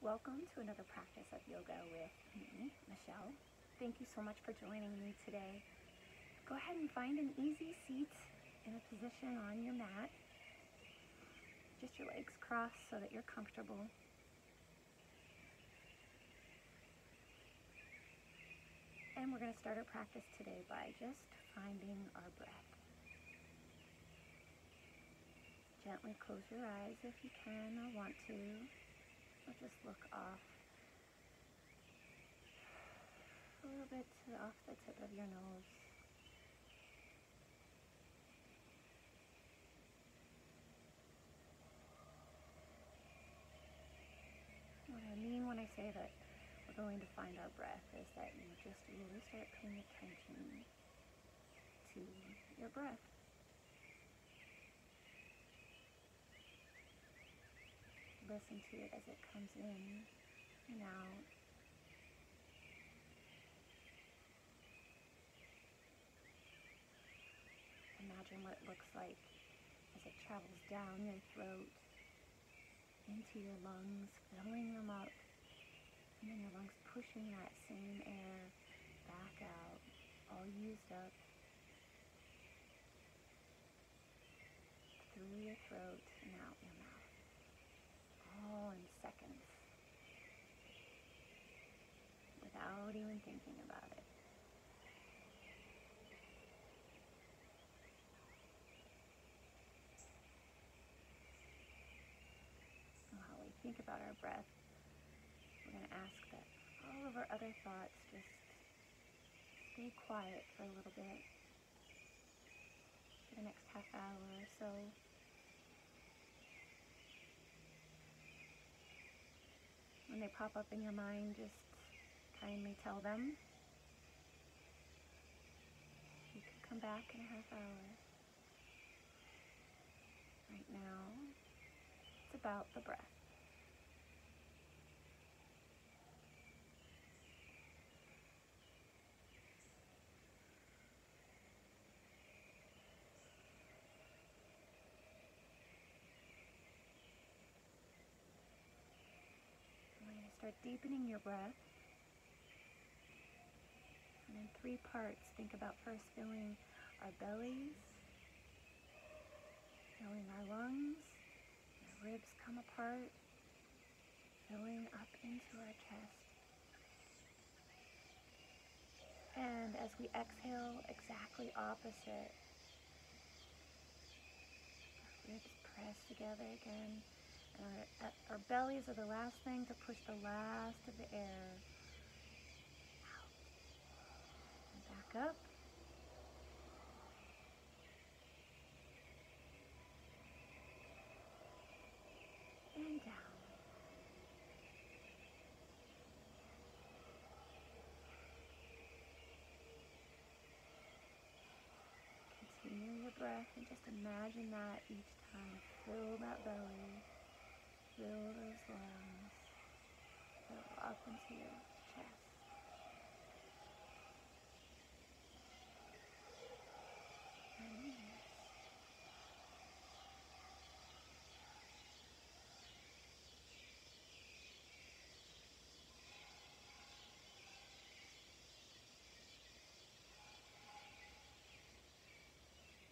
Welcome to another practice of yoga with me, Michelle. Thank you so much for joining me today. Go ahead and find an easy seat in a position on your mat. Just your legs crossed so that you're comfortable. And we're going to start our practice today by just finding our breath. Gently close your eyes if you can or want to. Or just look off a little bit off the tip of your nose. What I mean when I say that we're going to find our breath is that you just really start paying attention to your breath. Listen to it as it comes in and out. Imagine what it looks like as it travels down your throat, into your lungs, filling them up, and then your lungs pushing that same air back out, all used up, through your throat and out your mouth, all in seconds, without even thinking about it. While we think about our breath, we're going to ask that all of our other thoughts just stay quiet for a little bit, for the next half hour or so. When they pop up in your mind, just kindly tell them. You can come back in a half hour. Right now, it's about the breath. We're going to start deepening your breath. And in 3 parts, think about first filling our bellies, filling our lungs, our ribs come apart, filling up into our chest. And as we exhale, exactly opposite. Our ribs press together again. And our bellies are the last thing to push the last of the air out. And back up. And down. Continue your breath and just imagine that each time. Fill that belly, fill those lungs, fill up into your chest. And release.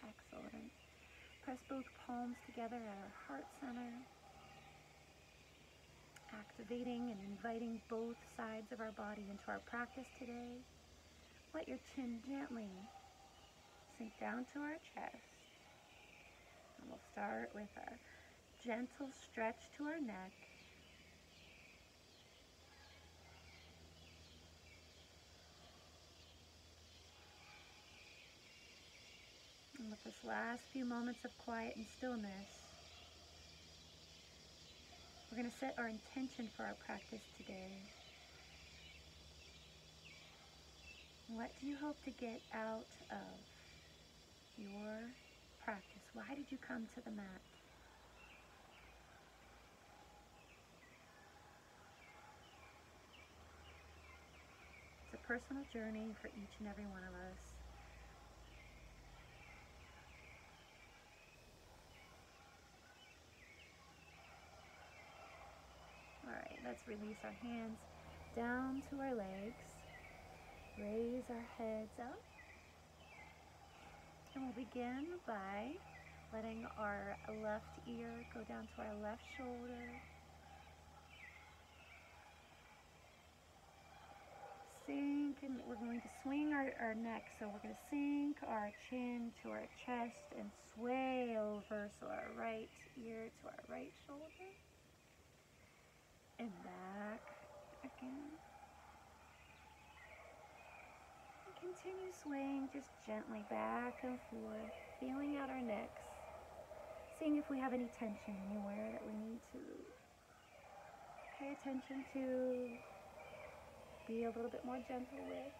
Excellent. Press both palms together at our heart center, activating and inviting both sides of our body into our practice today. Let your chin gently sink down to our chest. And we'll start with a gentle stretch to our neck. And with this last few moments of quiet and stillness, we're going to set our intention for our practice today. What do you hope to get out of your practice? Why did you come to the mat? It's a personal journey for each and every one of us. All right, Let's release our hands down to our legs. Raise our heads up. And we'll begin by letting our left ear go down to our left shoulder. Sink, and we're going to swing our neck. So we're going to sink our chin to our chest and sway over. So our right ear to our right shoulder. And back again. And continue swaying just gently back and forth, feeling out our necks. Seeing if we have any tension anywhere that we need to pay attention to. Be a little bit more gentle with.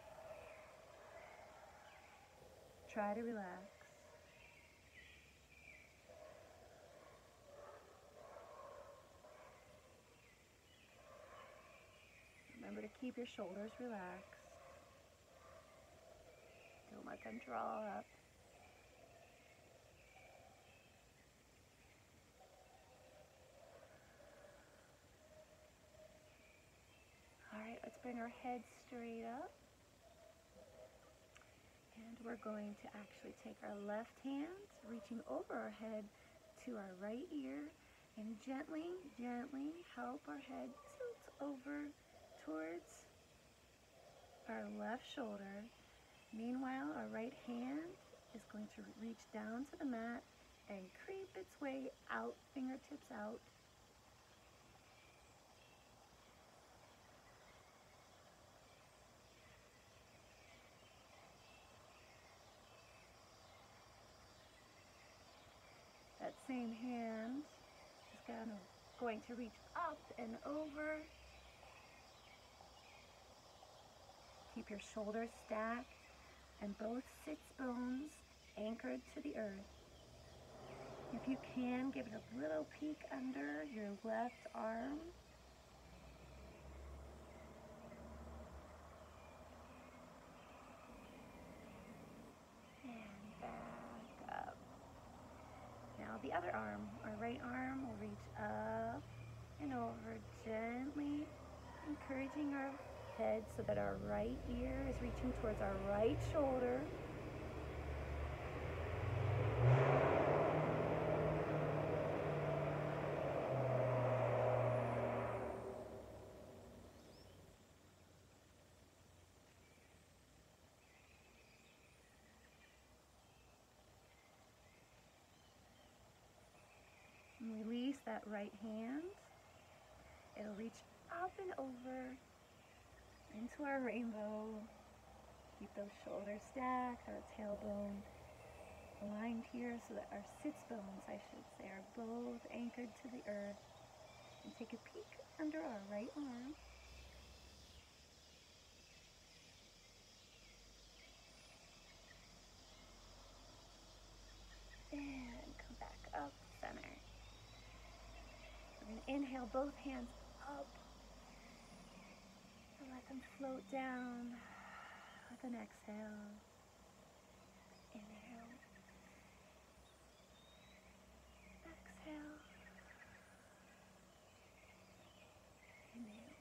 Try to relax. Remember to keep your shoulders relaxed. Don't let them draw up. Alright, let's bring our head straight up. And we're going to actually take our left hand, reaching over our head to our right ear, and gently, gently help our head tilt over towards our left shoulder. Meanwhile, our right hand is going to reach down to the mat and creep its way out, fingertips out. That same hand is going to reach up and over. Keep your shoulders stacked and both sits bones anchored to the earth. If you can, give it a little peek under your left arm. And back up. Now the other arm, our right arm, will reach up and over gently, encouraging our head so that our right ear is reaching towards our right shoulder. And release that right hand. It'll reach up and over into our rainbow. Keep those shoulders stacked, our tailbone aligned here so that our sits bones, I should say, are both anchored to the earth. And take a peek under our right arm. And come back up to center. We're going to inhale both hands up. And let them float down with an exhale. Inhale. Exhale. Inhale.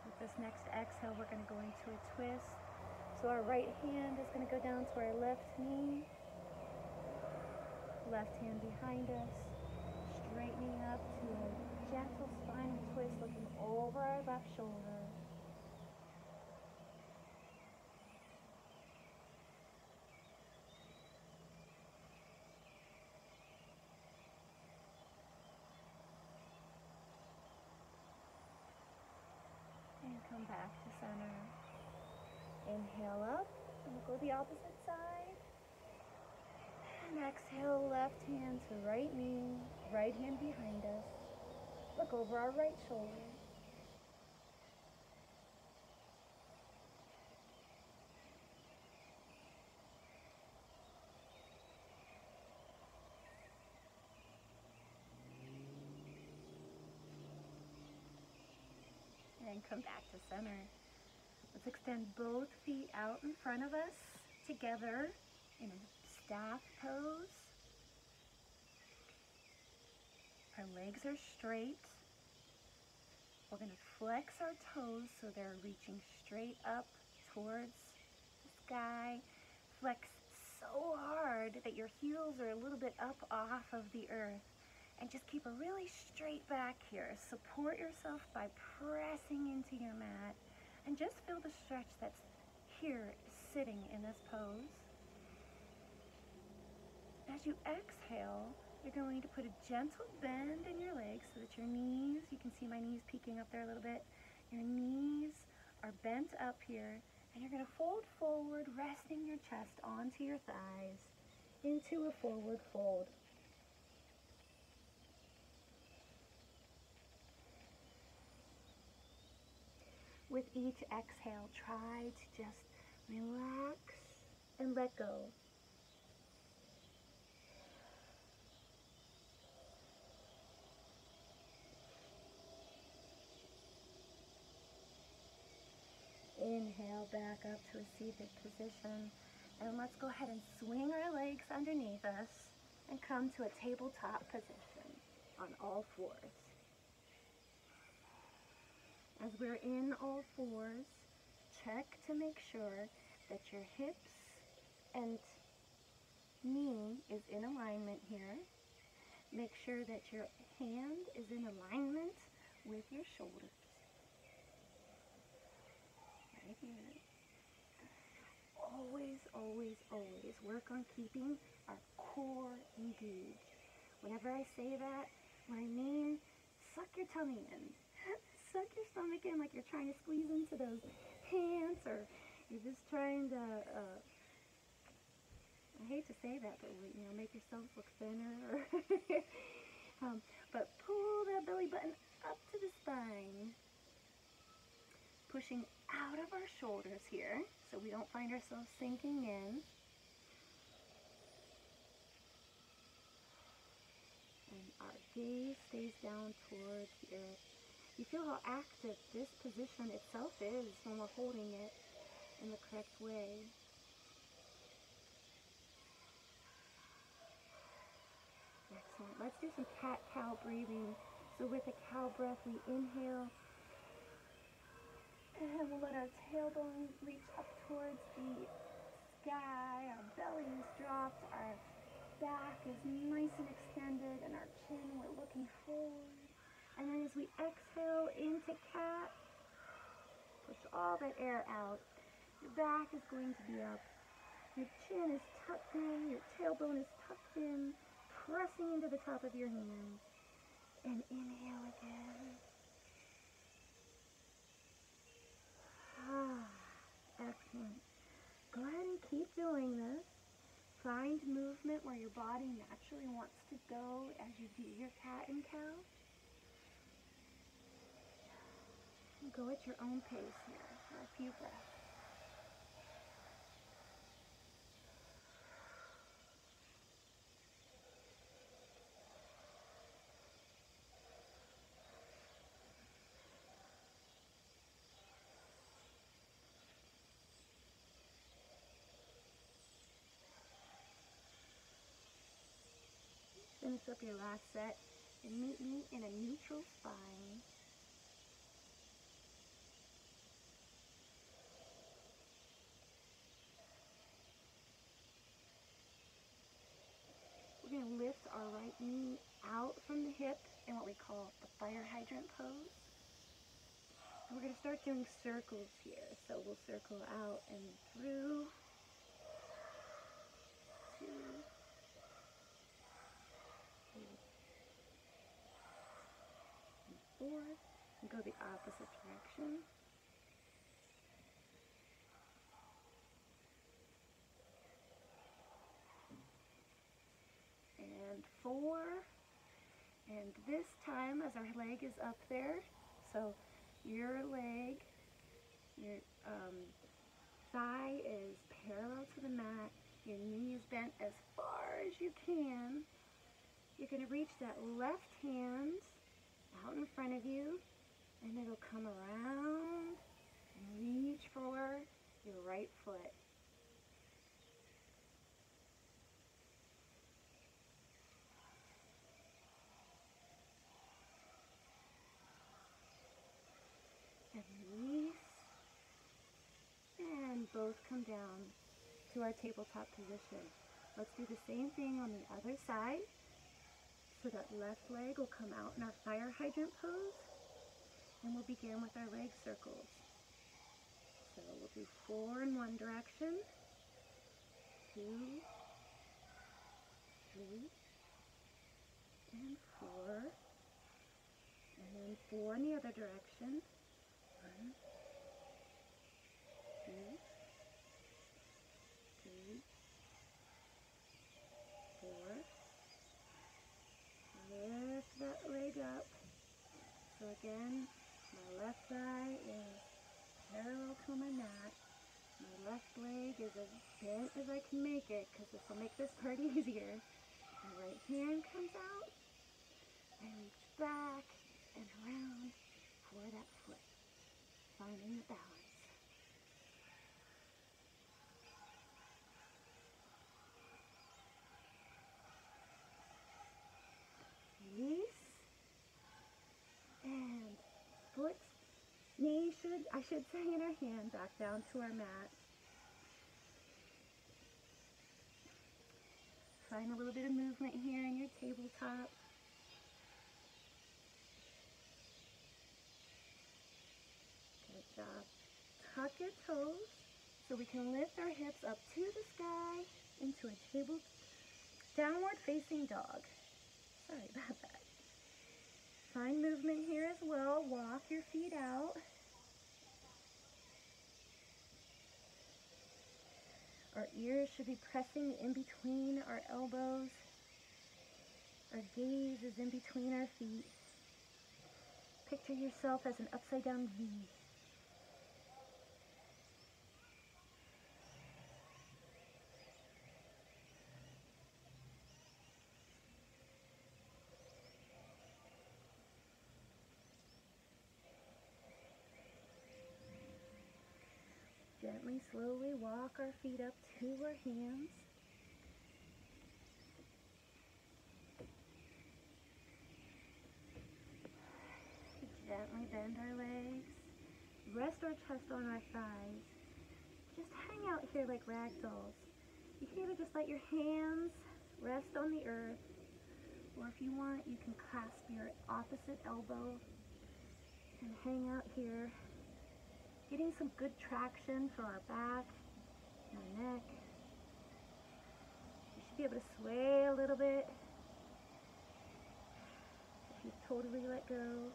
With this next exhale, we're going to go into a twist. So our right hand is going to go down to our left knee. Left hand behind us. Straightening up to a gentle spinal twist, looking over our left shoulder. And come back to center. Inhale up, and we'll go the opposite side. And exhale, left hand to right knee, right hand behind us. Look over our right shoulder. And come back to center. Let's extend both feet out in front of us together in a staff pose. Our legs are straight. We're going to flex our toes so they're reaching straight up towards the sky. Flex so hard that your heels are a little bit up off of the earth. And just keep a really straight back here. Support yourself by pressing into your mat. And just feel the stretch that's here sitting in this pose. As you exhale, you're going to put a gentle bend in your legs so that your knees, you can see my knees peeking up there a little bit, your knees are bent up here, and you're going to fold forward, resting your chest onto your thighs into a forward fold. With each exhale, try to just relax and let go. Inhale back up to a seated position. And let's go ahead and swing our legs underneath us and come to a tabletop position on all fours. As we're in all fours, check to make sure that your hips and knee is in alignment here. Make sure that your hand is in alignment with your shoulders. Right here. Always, always, always work on keeping our core engaged. Whenever I say that, what I mean, suck your tummy in. Suck your stomach in like you're trying to squeeze into those pants, or you're just trying to, I hate to say that, but make yourself look thinner. But pull that belly button up to the spine. Pushing out of our shoulders here so we don't find ourselves sinking in. And our gaze stays down towards the earth. You feel how active this position itself is when we're holding it in the correct way. Excellent. Let's do some cat-cow breathing. So with a cow breath, we inhale. And we'll let our tailbone reach up towards the sky. Our belly is dropped. Our back is nice and extended. And our chin, we're looking forward. And then as we exhale into cat, push all that air out. Your back is going to be up. Your chin is tucked in. Your tailbone is tucked in. Pressing into the top of your hands. And inhale again. Excellent. Go ahead and keep doing this. Find movement where your body naturally wants to go as you do your cat and cow. And go at your own pace here for a few breaths. Finish up your last set and meet me in a neutral spine. We're going to lift our right knee out from the hip in what we call the fire hydrant pose. And we're going to start doing circles here. So we'll circle out and through. 2, 4, and go the opposite direction. And 4, and this time as our leg is up there, so your leg, your thigh is parallel to the mat, your knee is bent as far as you can. You're going to reach that left hand out in front of you, and it'll come around and reach for your right foot. both come down to our tabletop position. Let's do the same thing on the other side. So that left leg will come out in our fire hydrant pose, and we'll begin with our leg circles. So we'll do 4 in one direction, 2, 3, and 4, and then 4 in the other direction, 1, 2, 3, 4, lift that leg up. So again, my left thigh is parallel to my mat. My left leg is as bent as I can make it, because this will make this part easier. My right hand comes out, I reach back and around for that foot, finding the balance. Release, and foot, knee I should say in our hand, back down to our mat. Find a little bit of movement here in your tabletop. Good job. Tuck your toes so we can lift our hips up to the sky into a downward facing dog. Sorry about that. Find movement here as well. Walk your feet out. Our ears should be pressing in between our elbows. Our gaze is in between our feet. Picture yourself as an upside down V. Gently, slowly walk our feet up to our hands. Gently bend our legs. Rest our chest on our thighs. Just hang out here like rag dolls. You can either just let your hands rest on the earth, or if you want, you can clasp your opposite elbow and hang out here, getting some good traction for our back and our neck. You should be able to sway a little bit if you totally let go.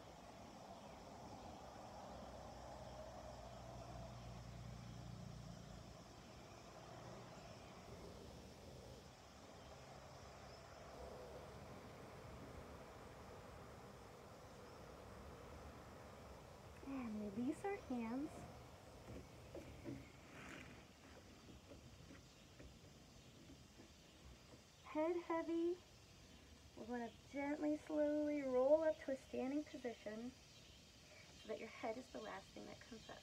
And release our hands. Head heavy. We're going to gently, slowly roll up to a standing position so that your head is the last thing that comes up.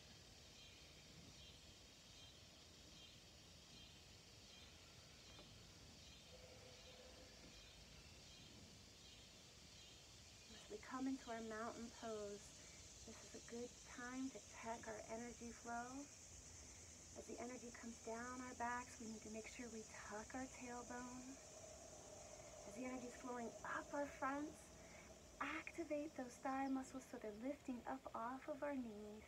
As we come into our mountain pose, this is a good time to check our energy flow. As the energy comes down our backs, we need to make sure we tuck our tailbone. As the energy is flowing up our fronts, activate those thigh muscles so they're lifting up off of our knees.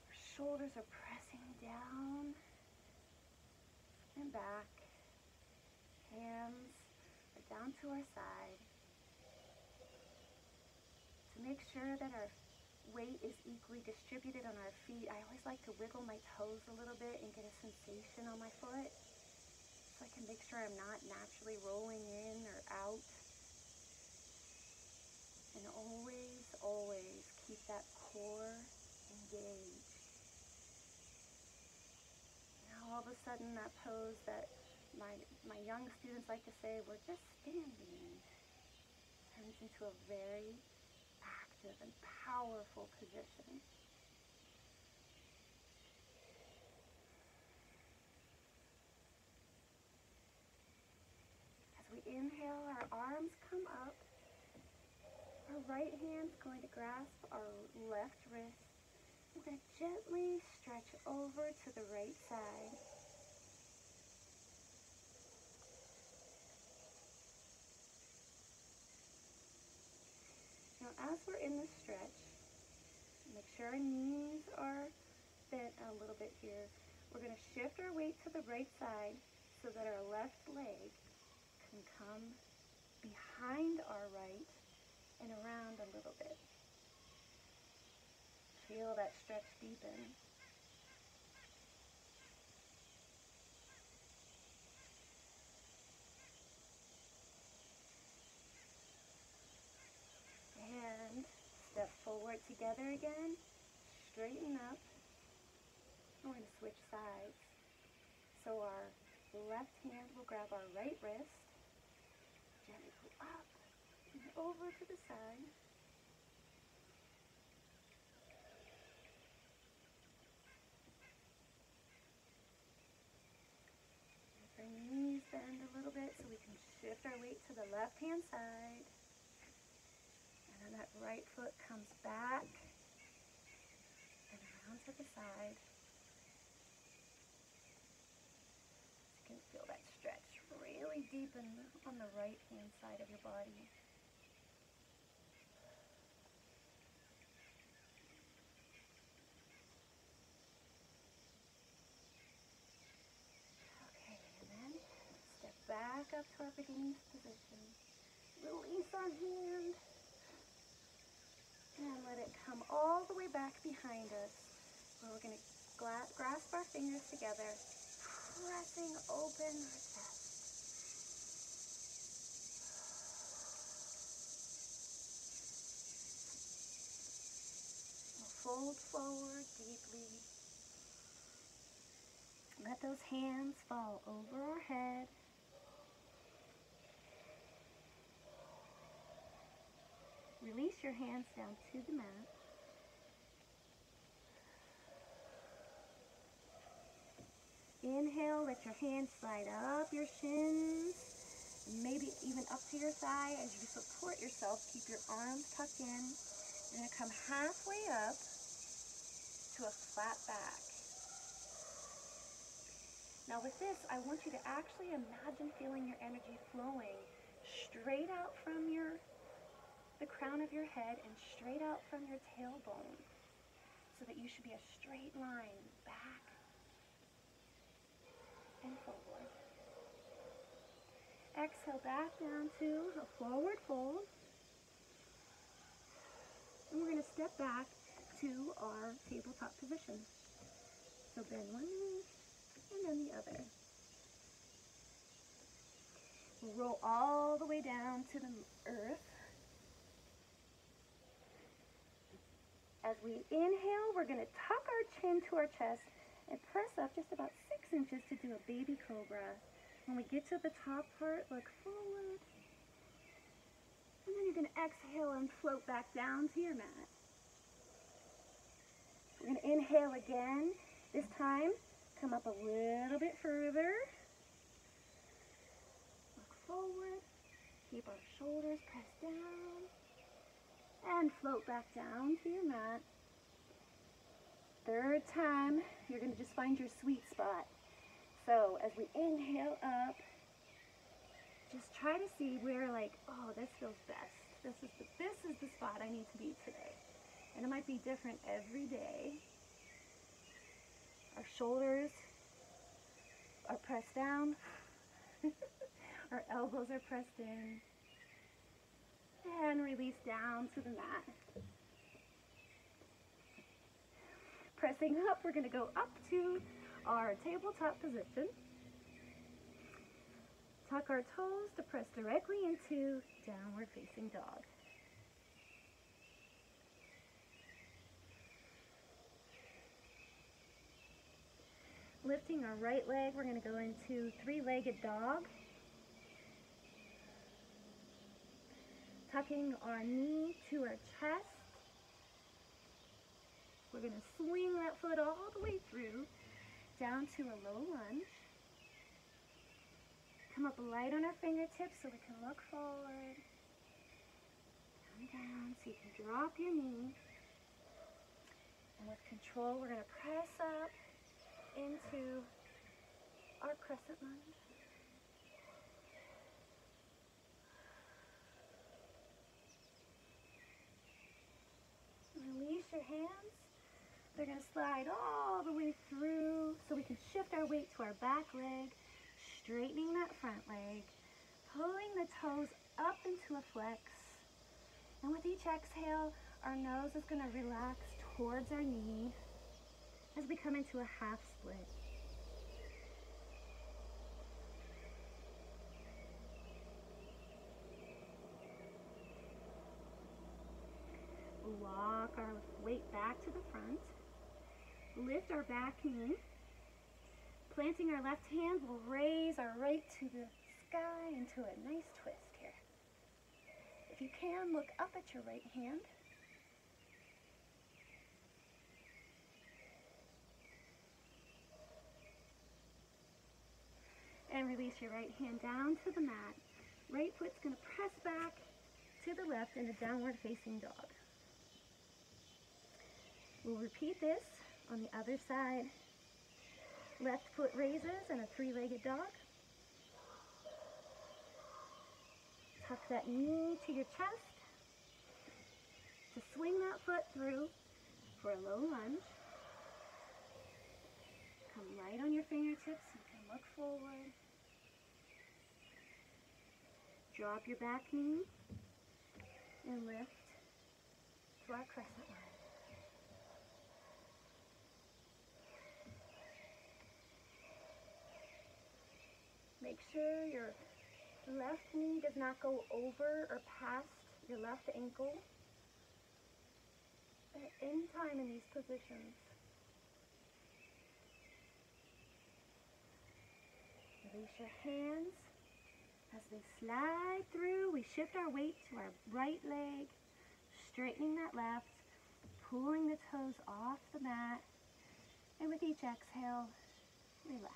Our shoulders are pressing down and back. Hands are down to our side. To make sure that our weight is equally distributed on our feet, I always like to wiggle my toes a little bit and get a sensation on my foot so I can make sure I'm not naturally rolling in or out. And always, always keep that core engaged. Now all of a sudden that pose that my young students like to say, we're just standing, turns into a very active and powerful position. As we inhale, our arms come up. Our right hand's going to grasp our left wrist, We're going to gently stretch over to the right side. Now as we're in the stretch, make sure our knees are bent a little bit here. We're going to shift our weight to the right side so that our left leg can come behind our right and around a little bit. Feel that stretch deepen. And step forward together again. Straighten up. We're going to switch sides. So our left hand will grab our right wrist. Gently go up and over to the side. Our knees bend a little bit so we can shift our weight to the left hand side. And then that right foot comes back and around to the side. You can feel that stretch really deepen on the right hand side of your body. Okay, and then step back up to our beginning position. Release our hand and let it come all the way back behind us. Where we're going to grasp our fingers together, pressing open our chest. We'll fold forward deeply. Let those hands fall over our head. Release your hands down to the mat. Inhale, let your hands slide up your shins, maybe even up to your thigh as you support yourself. Keep your arms tucked in. You're going to come halfway up to a flat back. Now with this, I want you to actually imagine feeling your energy flowing straight out from the crown of your head and straight out from your tailbone, so that you should be a straight line back and forward. Exhale back down to a forward fold. And we're going to step back to our tabletop position. So bend one knee and then the other. We'll roll all the way down to the earth. As we inhale, we're going to tuck our chin to our chest and press up just about 6 inches to do a baby cobra. When we get to the top part, look forward. And then you're going to exhale and float back down to your mat. We're going to inhale again. This time, come up a little bit further. Look forward. Keep our shoulders pressed down. And float back down to your mat. Third time, you're going to just find your sweet spot. So as we inhale up, just try to see where, like, oh, this feels best. This is the spot I need to be today. And it might be different every day. Our shoulders are pressed down. Our elbows are pressed in. And release down to the mat. Pressing up, we're going to go up to our tabletop position. Tuck our toes to press directly into downward facing dog. Lifting our right leg, we're going to go into three-legged dog. Tucking our knee to our chest. We're going to swing that foot all the way through, down to a low lunge. Come up light on our fingertips so we can look forward. Come down so you can drop your knee. And with control, we're going to press up into our crescent lunge. Release your hands. They're going to slide all the way through so we can shift our weight to our back leg, straightening that front leg, pulling the toes up into a flex. And with each exhale, our nose is going to relax towards our knee as we come into a half split. Walk our weight back to the front. Lift our back knee. Planting our left hand, we'll raise our right to the sky into a nice twist here. If you can, look up at your right hand. And release your right hand down to the mat. Right foot's going to press back to the left in a downward facing dog. We'll repeat this on the other side. Left foot raises in a three-legged dog. Tuck that knee to your chest to swing that foot through for a low lunge. Come right on your fingertips. You can look forward. Drop your back knee and lift to our crescent lunge. Make sure your left knee does not go over or past your left ankle at any time in these positions. Release your hands as they slide through. We shift our weight to our right leg, straightening that left, pulling the toes off the mat, and with each exhale, relax.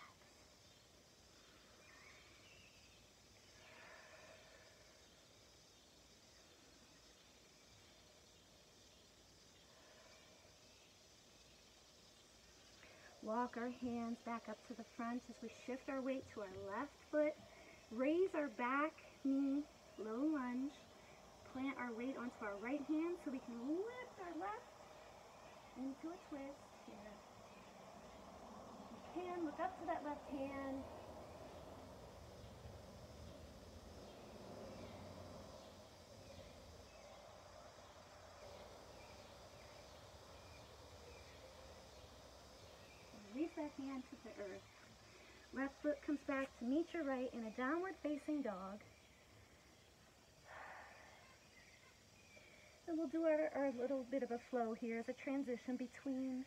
Walk our hands back up to the front as we shift our weight to our left foot. Raise our back knee, low lunge. Plant our weight onto our right hand so we can lift our left into a twist here. You can look up to that left hand. Release that hand to the earth. Left foot comes back to meet your right in a downward facing dog. And we'll do our little bit of a flow here as a transition between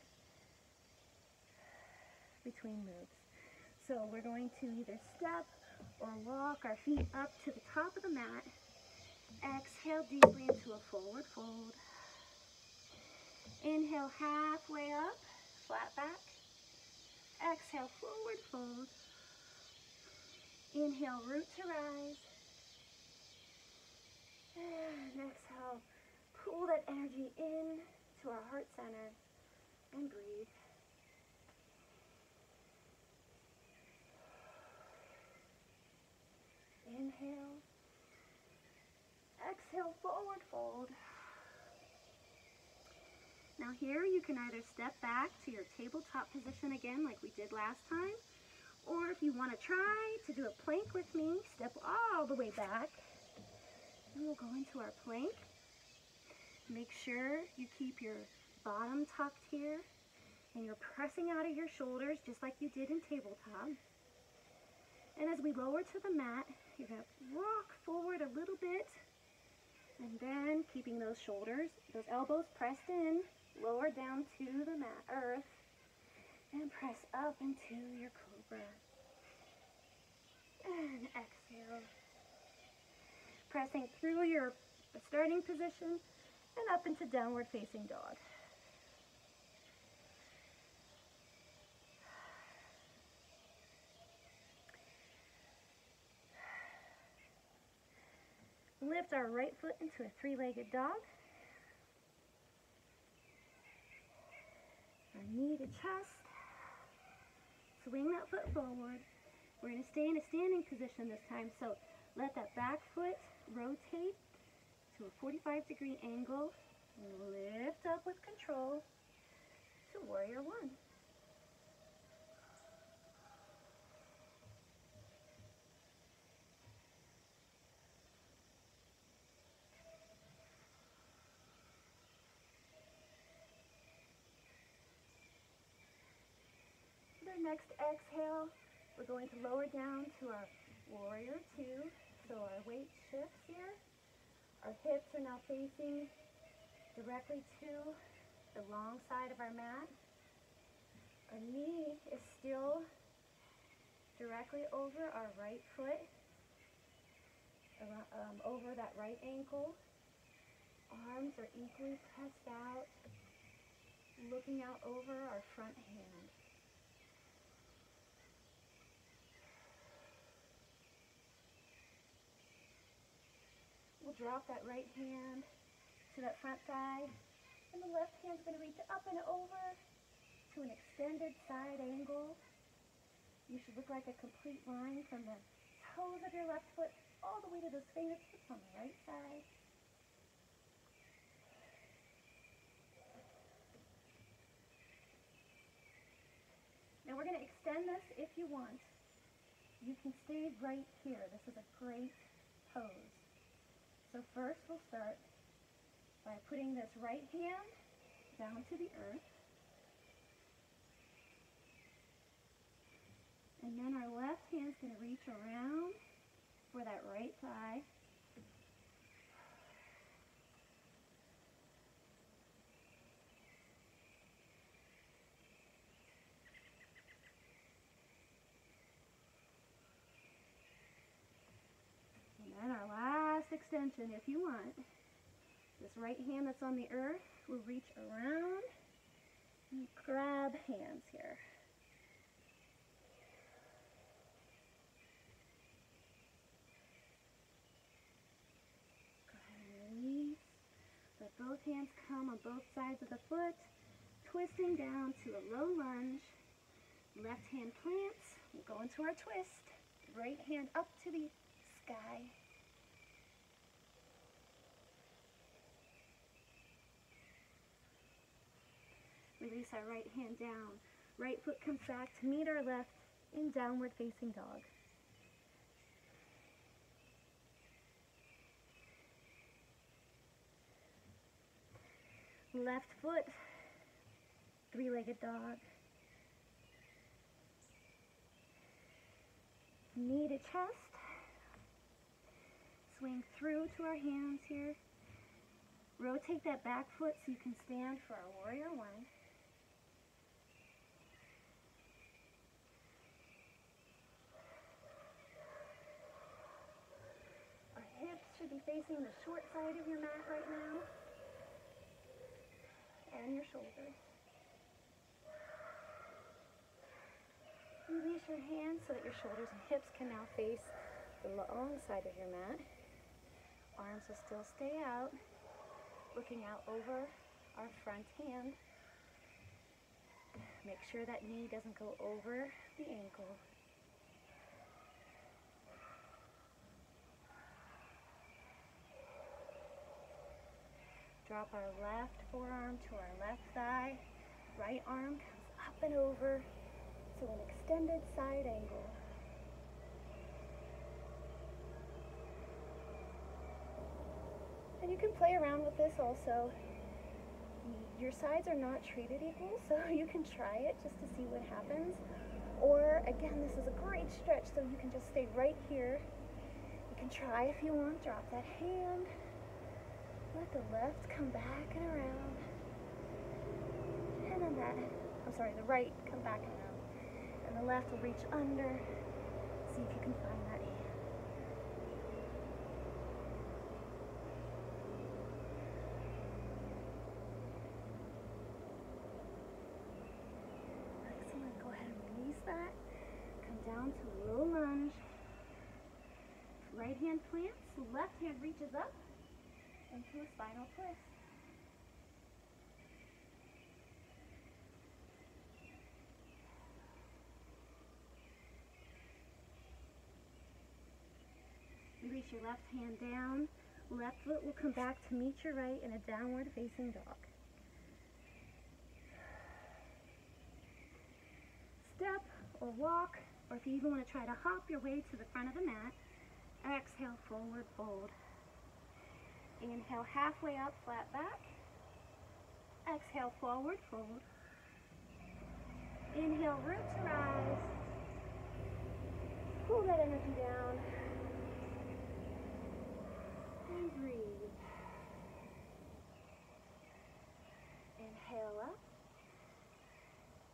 moves. So we're going to either step or walk our feet up to the top of the mat. Exhale deeply into a forward fold. Inhale halfway up, flat back. Exhale, forward fold. Inhale, root to rise. And exhale, pull that energy in to our heart center and breathe. Inhale. Exhale, forward fold. Now here you can either step back to your tabletop position again like we did last time, or if you want to try to do a plank with me, step all the way back, and we'll go into our plank. Make sure you keep your bottom tucked here, and you're pressing out of your shoulders just like you did in tabletop. And as we lower to the mat, you're going to rock forward a little bit, and then keeping those shoulders, those elbows pressed in, lower down to the mat, earth, and press up into your cobra. And exhale. Pressing through your starting position and up into downward facing dog. Lift our right foot into a three-legged dog. Our knee to chest. Swing that foot forward. We're going to stay in a standing position this time, so let that back foot rotate to a 45-degree angle. Lift up with control to warrior one. Our next exhale, we're going to lower down to our warrior two. So our weight shifts here. Our hips are now facing directly to the long side of our mat. Our knee is still directly over our right foot, over that right ankle. Arms are equally pressed out, looking out over our front hand. We'll drop that right hand to that front thigh, and the left hand's going to reach up and over to an extended side angle. You should look like a complete line from the toes of your left foot all the way to those fingertips on the right side. Now we're going to extend this if you want. You can stay right here. This is a great pose. So first we'll start by putting this right hand down to the earth. And then our left hand's going to reach around for that right thigh. And then our last extension, if you want. This right hand that's on the earth will reach around and grab hands here. Go ahead and release. Let both hands come on both sides of the foot, twisting down to a low lunge. Left hand plants. We'll go into our twist. Right hand up to the sky. Release our right hand down. Right foot comes back to meet our left in downward facing dog. Left foot, three-legged dog. Knee to chest. Swing through to our hands here. Rotate that back foot so you can stand for our warrior one. Our hips should be facing the short side of your mat right now. And your shoulders. Release your hands so that your shoulders and hips can now face the long side of your mat. Arms will still stay out, looking out over our front hand. Make sure that knee doesn't go over the ankle. Drop our left forearm to our left thigh. Right arm comes up and over to an extended side angle. And you can play around with this also. Your sides are not treated equal, so you can try it just to see what happens. Or, again, this is a great stretch, so you can just stay right here. You can try if you want. Drop that hand. Let the left come back and around. And then the right come back and around. And the left will reach under. See if you can find that hand. Excellent. Go ahead and release that. Come down to a low lunge. Right hand plants. Left hand reaches up into a spinal twist. release your left hand down. Left foot will come back to meet your right in a downward facing dog. Step or walk, or if you even want to try to hop your way to the front of the mat, exhale, forward fold. Inhale, halfway up, flat back. Exhale, forward fold. Inhale, root to rise. Pull that energy down. And breathe. Inhale up.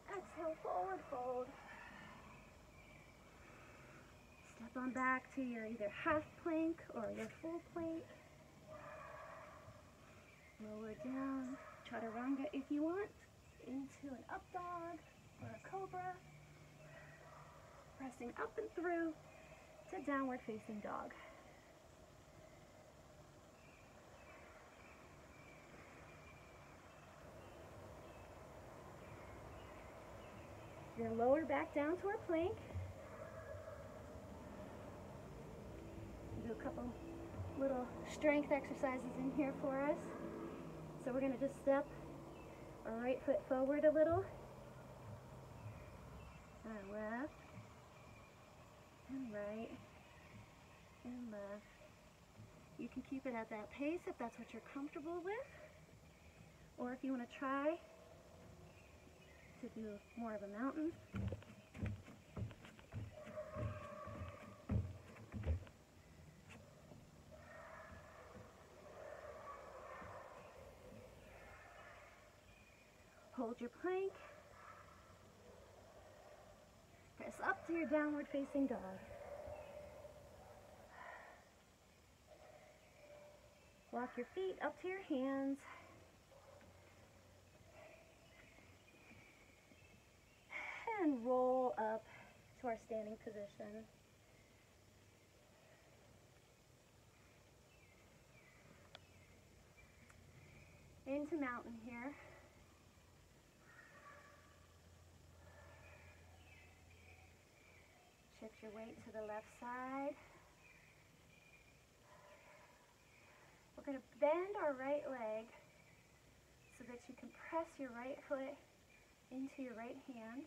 Exhale, forward fold. Step on back to your either half plank or your full plank. Lower down, chaturanga if you want, into an up dog or a cobra. Pressing up and through to downward facing dog. You're going to lower back down to our plank. Do a couple little strength exercises in here for us. So we're going to just step our right foot forward a little. And left. And right. And left. You can keep it at that pace if that's what you're comfortable with. Or if you want to try to do more of a mountain. Hold your plank. Press up to your downward facing dog. Walk your feet up to your hands. And roll up to our standing position. Into mountain here. Shift your weight to the left side. We're going to bend our right leg so that you can press your right foot into your right hand.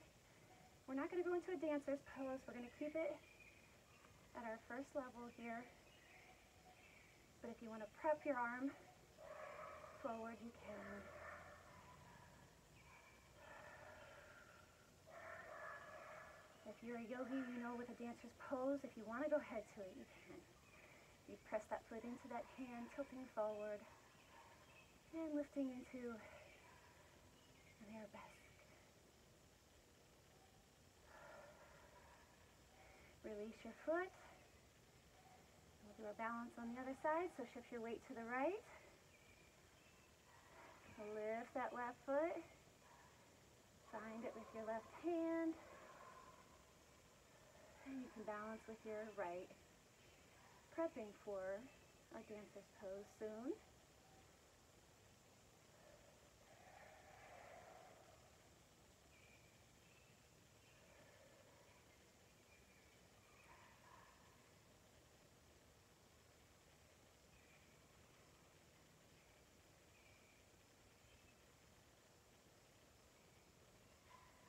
We're not going to go into a dancer's pose. We're going to keep it at our first level here. But if you want to prep your arm forward, you can. If you're a yogi, you know with a dancer's pose, if you want to go head to it, you can. You press that foot into that hand, tilting forward, and lifting into an arabesque. Release your foot. We'll do our balance on the other side, so shift your weight to the right. Lift that left foot. Find it with your left hand. And you can balance with your right. Prepping for our dancer's pose soon.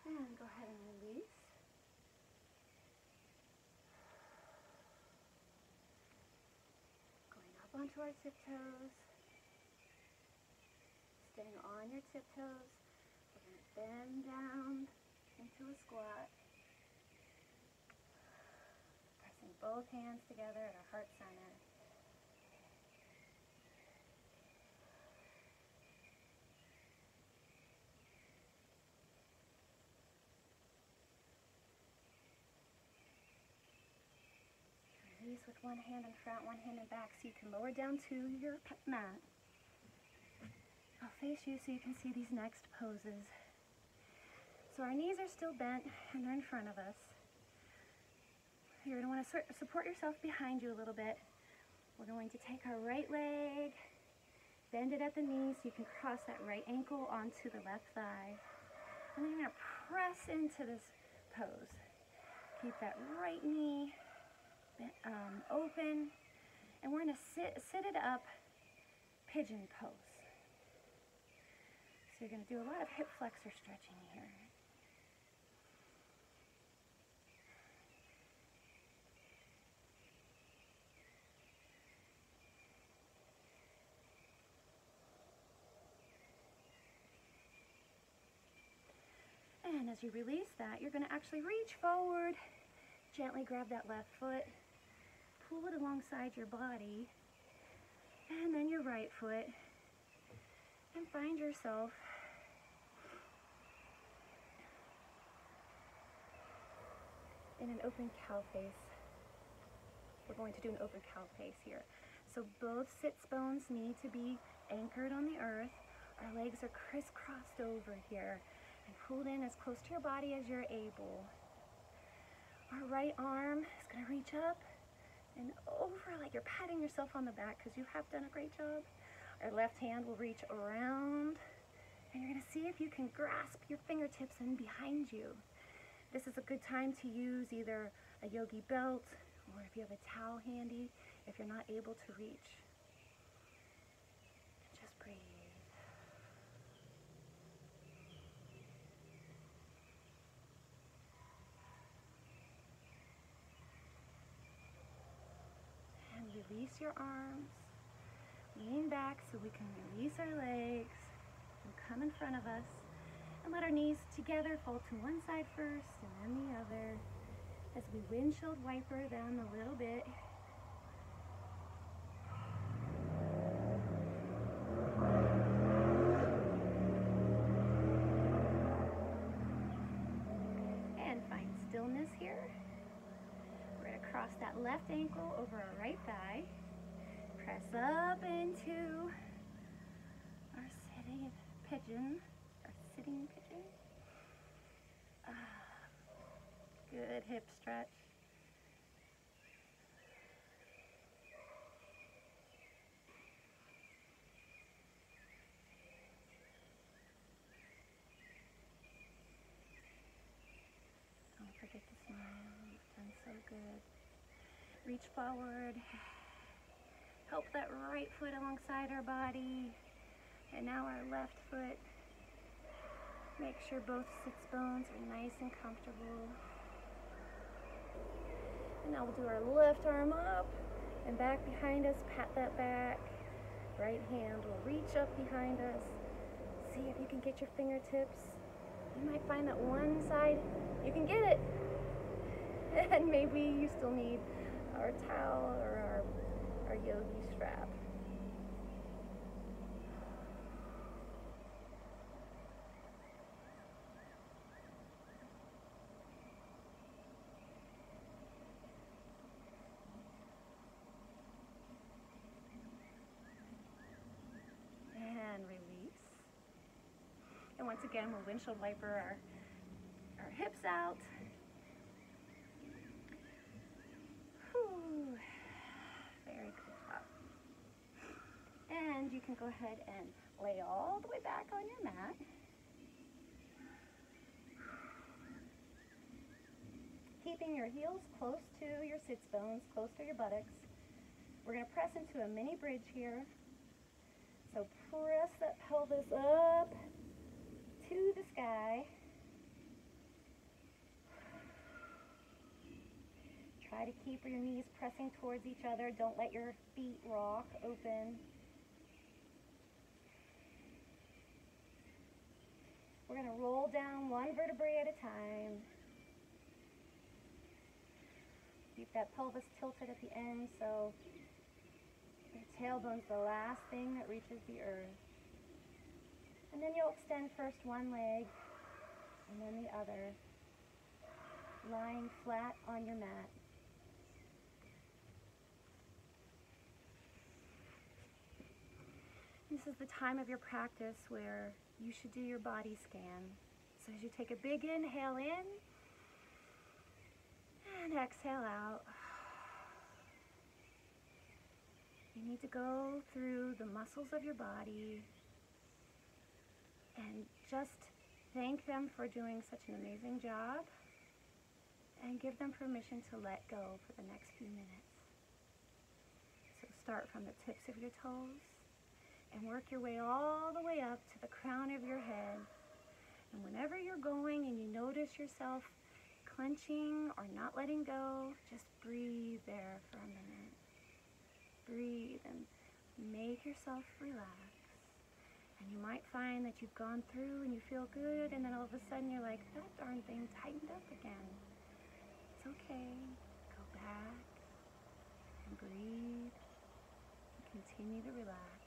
And go ahead and release. Onto our tiptoes, staying on your tiptoes. We're going to bend down into a squat, pressing both hands together at our heart center. Release with one hand in front, one hand in back, so you can lower down to your mat. I'll face you so you can see these next poses. So our knees are still bent and they're in front of us. You're going to want to support yourself behind you a little bit. We're going to take our right leg, bend it at the knee so you can cross that right ankle onto the left thigh. And then you're going to press into this pose. Keep that right knee open, And we're going to sit it up pigeon pose. So you're going to do a lot of hip flexor stretching here. And as you release that, you're going to actually reach forward, gently grab that left foot, pull it alongside your body, and then your right foot, and find yourself in an open cow face. We're going to do an open cow face here. So both sits bones need to be anchored on the earth. Our legs are crisscrossed over here and pulled in as close to your body as you're able. Our right arm is going to reach up and over like you're patting yourself on the back because you have done a great job. Our left hand will reach around and you're going to see if you can grasp your fingertips in behind you. This is a good time to use either a yogi belt or if you have a towel handy if you're not able to reach. Just breathe. And release your arms. Lean back so we can release our legs and come in front of us. And let our knees together fall to one side first and then the other as we windshield wiper them a little bit. And find stillness here. We're going to cross that left ankle over our right thigh. Press up into our sitting pigeon. Good hip stretch. Don't forget to smile. You've done so good. Reach forward. Help that right foot alongside our body. And now our left foot. Make sure both sits bones are nice and comfortable. And now we'll do our left arm up and back behind us. Pat that back. Right hand will reach up behind us. See if you can get your fingertips. You might find that one side, you can get it. And maybe you still need our towel or our yogi strap. And release. And once again, we'll windshield wiper our hips out. Whew. Very good job. And you can go ahead and lay all the way back on your mat. Keeping your heels close to your sits bones, close to your buttocks. We're going to press into a mini bridge here. So press that pelvis up to the sky. Try to keep your knees pressing towards each other. Don't let your feet rock open. We're going to roll down one vertebrae at a time. Keep that pelvis tilted at the end so your tailbone's the last thing that reaches the earth. And then you'll extend first one leg and then the other, lying flat on your mat. This is the time of your practice where you should do your body scan. So as you take a big inhale in and exhale out, you need to go through the muscles of your body and just thank them for doing such an amazing job and give them permission to let go for the next few minutes. So start from the tips of your toes and work your way all the way up to the crown of your head. And whenever you're going and you notice yourself clenching or not letting go, just breathe there for a minute. Breathe and make yourself relax. And you might find that you've gone through and you feel good, and then all of a sudden you're like, that darn thing tightened up again. It's okay. Go back and breathe and continue to relax.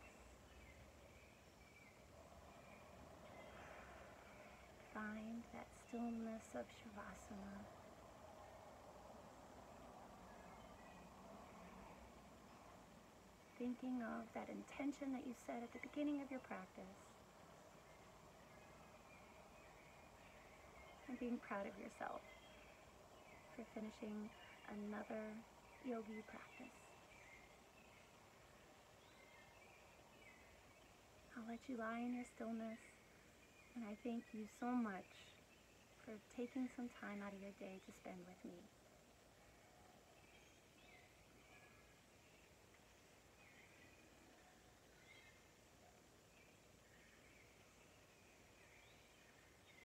Find that stillness of Shavasana. Thinking of that intention that you set at the beginning of your practice. And being proud of yourself for finishing another yogi practice. I'll let you lie in your stillness, and I thank you so much for taking some time out of your day to spend with me.